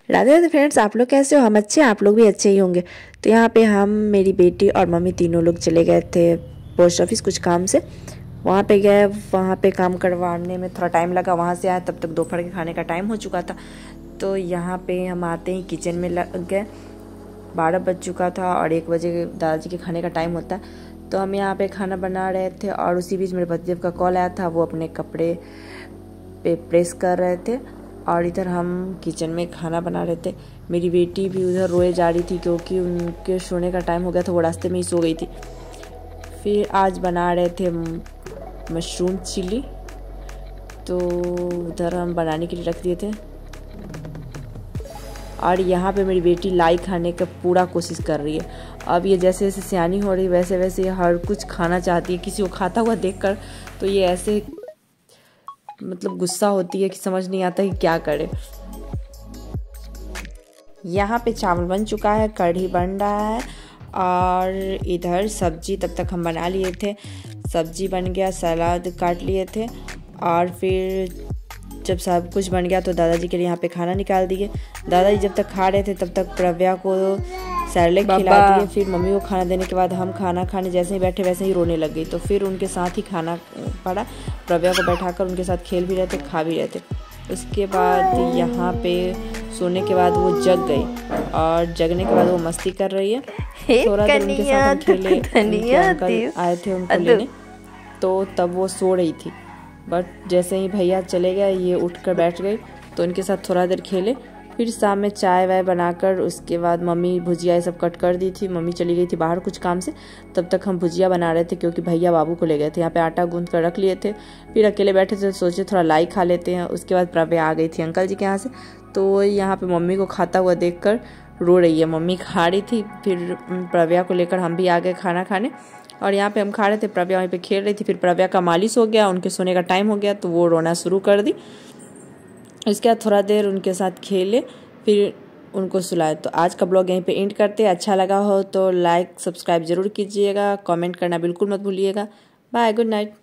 Radhe Radhe friends, आप लोग कैसे हो? हम अच्छे हैं, आप लोग भी अच्छे ही होंगे। तो यहाँ पे हम, मेरी बेटी और मम्मी तीनों लोग चले गए थे पोस्ट ऑफिस कुछ काम से। वहाँ पे गए, वहाँ पे काम करवाने में थोड़ा टाइम लगा। वहाँ से आए तब तक दोपहर के खाने का टाइम हो चुका था। तो यहाँ पे हम आते ही किचन में लग गए। 12 बज चुका था और 1 बजे दादाजी के खाने का टाइम होता है। तो हम यहाँ पे खाना बना रहे थे और उसी बीच मेरे भतीजे का कॉल आया था। वो अपने कपड़े पे प्रेस कर रहे थे और इधर हम किचन में खाना बना रहे थे। मेरी बेटी भी उधर रोए जा रही थी क्योंकि उनके सोने का टाइम हो गया था, वो रास्ते में ही सो गई थी। फिर आज बना रहे थे मशरूम चिली, तो उधर हम बनाने के लिए रख दिए थे। और यहाँ पे मेरी बेटी लाई खाने का पूरा कोशिश कर रही है। अब ये जैसे जैसे सियानी हो रही है वैसे वैसे हर कुछ खाना चाहती है। किसी को खाता हुआ देखकर तो ये ऐसे मतलब गुस्सा होती है कि समझ नहीं आता कि क्या करे। यहाँ पे चावल बन चुका है, कढ़ी बन रहा है और इधर सब्जी तब तक हम बना लिए थे। सब्जी बन गया, सलाद काट लिए थे और फिर जब सब कुछ बन गया तो दादाजी के लिए यहाँ पे खाना निकाल दिए। दादाजी जब तक खा रहे थे तब तक प्रव्या को सैलेड खिला दिए। फिर मम्मी को खाना देने के बाद हम खाना खाने जैसे ही बैठे वैसे ही रोने लग गई। तो फिर उनके साथ ही खाना पड़ा। प्रव्या को बैठाकर उनके साथ खेल भी रहे थे, खा भी रहे थे। उसके बाद यहाँ पे सोने के बाद वो जग गई और जगने के बाद वो मस्ती कर रही है। थोड़ा देर उनके साथ हम खेले, उनके अंकल आए थे उनको लेने, तो तब वो सो रही थी। बट जैसे ही भैया चले गए ये उठकर बैठ गई, तो उनके साथ थोड़ा देर खेले। फिर शाम में चाय वाय बनाकर उसके बाद मम्मी भुजिया ये सब कट कर दी थी। मम्मी चली गई थी बाहर कुछ काम से, तब तक हम भुजिया बना रहे थे क्योंकि भैया बाबू को ले गए थे। यहाँ पे आटा गूंथ कर रख लिए थे। फिर अकेले बैठे थे, सोचे थोड़ा लाई खा लेते हैं। उसके बाद प्रव्या आ गई थी अंकल जी के यहाँ से, तो यहाँ पे मम्मी को खाता हुआ देख कर रो रही है। मम्मी खा रही थी, फिर प्रव्या को लेकर हम भी आ गए खाना खाने और यहाँ पे हम खा रहे थे। प्रव्या वहीं पे खेल रही थी। फिर प्रव्या का मालिश हो गया, उनके सोने का टाइम हो गया तो वो रोना शुरू कर दी। इसके बाद थोड़ा देर उनके साथ खेले, फिर उनको सुलाए। तो आज का ब्लॉग यहीं पे एंड करते हैं। अच्छा लगा हो तो लाइक सब्सक्राइब जरूर कीजिएगा, कमेंट करना बिल्कुल मत भूलिएगा। Bye, good night.